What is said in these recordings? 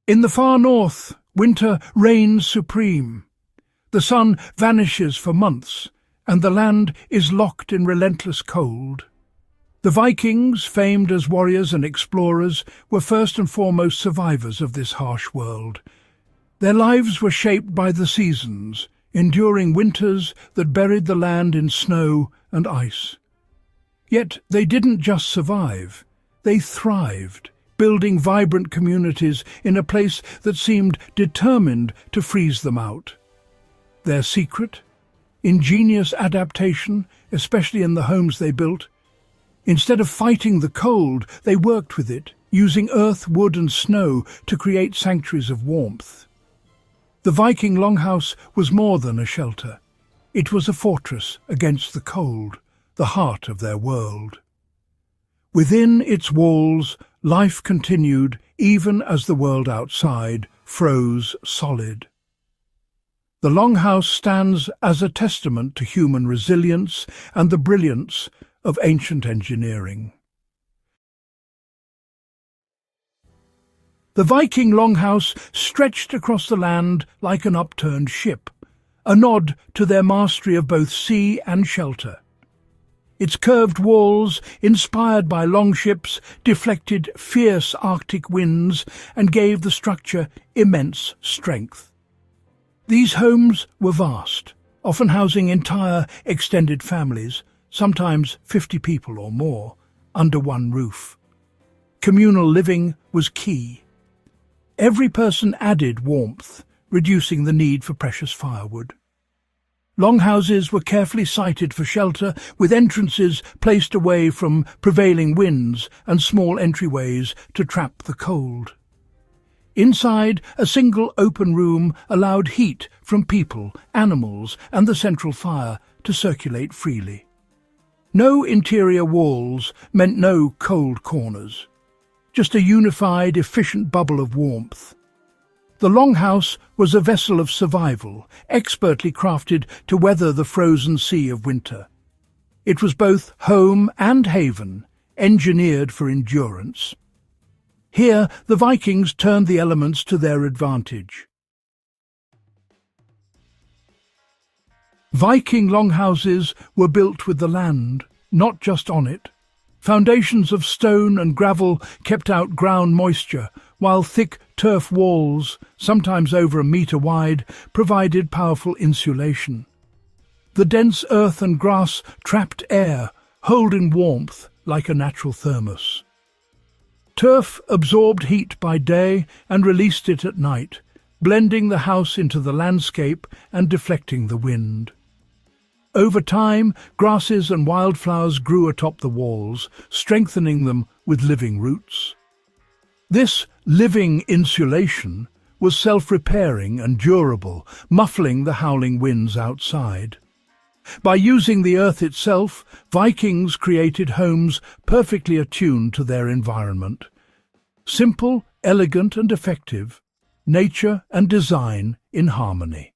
In the far north, winter reigns supreme. The sun vanishes for months, and the land is locked in relentless cold. The Vikings, famed as warriors and explorers, were first and foremost survivors of this harsh world. Their lives were shaped by the seasons, enduring winters that buried the land in snow and ice. Yet they didn't just survive, they thrived, building vibrant communities in a place that seemed determined to freeze them out. Their secret? Ingenious adaptation, especially in the homes they built. Instead of fighting the cold, they worked with it, using earth, wood and snow to create sanctuaries of warmth. The Viking longhouse was more than a shelter. It was a fortress against the cold, the heart of their world. Within its walls, life continued even as the world outside froze solid. The longhouse stands as a testament to human resilience and the brilliance of ancient engineering. The Viking longhouse stretched across the land like an upturned ship, a nod to their mastery of both sea and shelter. Its curved walls, inspired by longships, deflected fierce Arctic winds and gave the structure immense strength. These homes were vast, often housing entire extended families, sometimes 50 people or more, under one roof. Communal living was key. Every person added warmth, reducing the need for precious firewood. Longhouses were carefully sited for shelter, with entrances placed away from prevailing winds and small entryways to trap the cold. Inside, a single open room allowed heat from people, animals, and the central fire to circulate freely. No interior walls meant no cold corners, just a unified, efficient bubble of warmth. The longhouse was a vessel of survival, expertly crafted to weather the frozen sea of winter. It was both home and haven, engineered for endurance. Here, the Vikings turned the elements to their advantage. Viking longhouses were built with the land, not just on it. Foundations of stone and gravel kept out ground moisture, while thick turf walls, sometimes over a metre wide, provided powerful insulation. The dense earth and grass trapped air, holding warmth like a natural thermos. Turf absorbed heat by day and released it at night, blending the house into the landscape and deflecting the wind. Over time, grasses and wildflowers grew atop the walls, strengthening them with living roots. This living insulation was self-repairing and durable, muffling the howling winds outside. By using the earth itself, Vikings created homes perfectly attuned to their environment. Simple, elegant and effective, nature and design in harmony.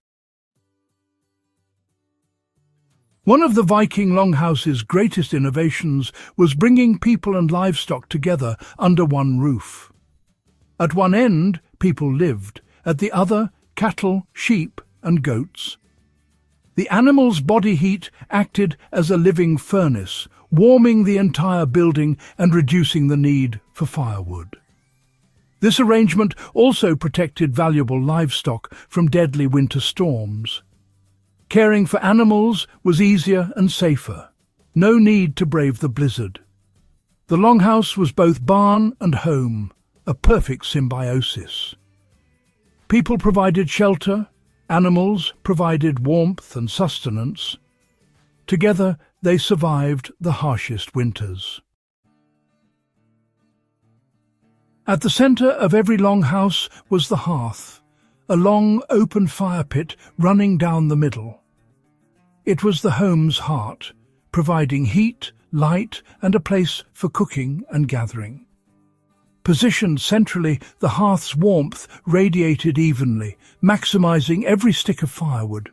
One of the Viking longhouse's greatest innovations was bringing people and livestock together under one roof. At one end, people lived, at the other, cattle, sheep and goats. The animals' body heat acted as a living furnace, warming the entire building and reducing the need for firewood. This arrangement also protected valuable livestock from deadly winter storms. Caring for animals was easier and safer. No need to brave the blizzard. The longhouse was both barn and home, a perfect symbiosis. People provided shelter, animals provided warmth and sustenance. Together they survived the harshest winters. At the centre of every longhouse was the hearth, a long open fire pit running down the middle. It was the home's heart, providing heat, light and a place for cooking and gathering. Positioned centrally, the hearth's warmth radiated evenly, maximising every stick of firewood.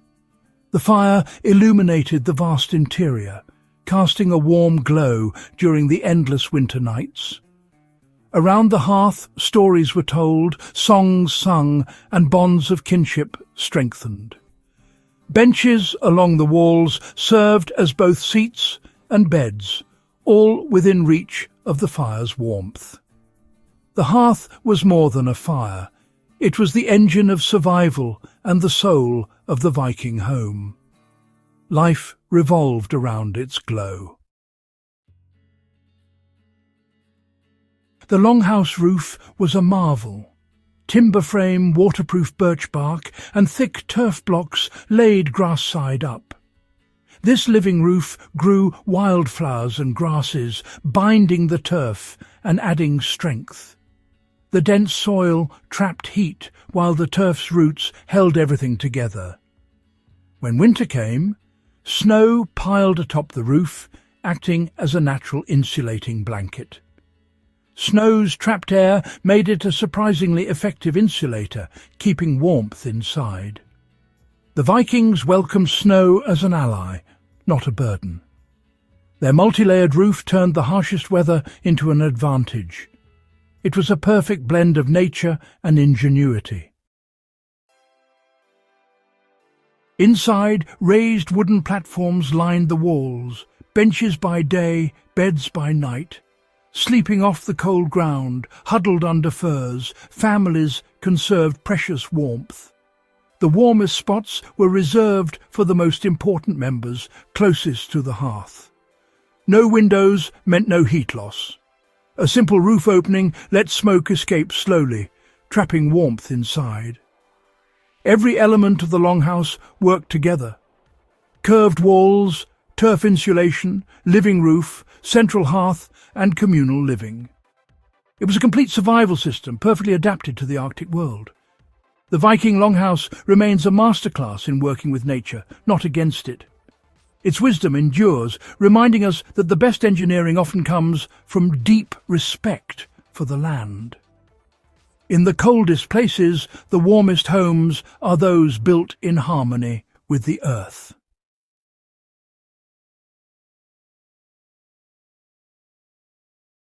The fire illuminated the vast interior, casting a warm glow during the endless winter nights. Around the hearth, stories were told, songs sung, and bonds of kinship strengthened. Benches along the walls served as both seats and beds, all within reach of the fire's warmth. The hearth was more than a fire. It was the engine of survival and the soul of the Viking home. Life revolved around its glow. The longhouse roof was a marvel. Timber frame, waterproof birch bark, and thick turf blocks laid grass side up. This living roof grew wildflowers and grasses, binding the turf and adding strength. The dense soil trapped heat, while the turf's roots held everything together. When winter came, snow piled atop the roof, acting as a natural insulating blanket. Snow's trapped air made it a surprisingly effective insulator, keeping warmth inside. The Vikings welcomed snow as an ally, not a burden. Their multi-layered roof turned the harshest weather into an advantage. It was a perfect blend of nature and ingenuity. Inside, raised wooden platforms lined the walls, benches by day, beds by night. Sleeping off the cold ground, huddled under furs, families conserved precious warmth. The warmest spots were reserved for the most important members, closest to the hearth. No windows meant no heat loss. A simple roof opening let smoke escape slowly, trapping warmth inside. Every element of the longhouse worked together. Curved walls, turf insulation, living roof, central hearth, and communal living. It was a complete survival system, perfectly adapted to the Arctic world. The Viking longhouse remains a masterclass in working with nature, not against it. Its wisdom endures, reminding us that the best engineering often comes from deep respect for the land. In the coldest places, the warmest homes are those built in harmony with the earth.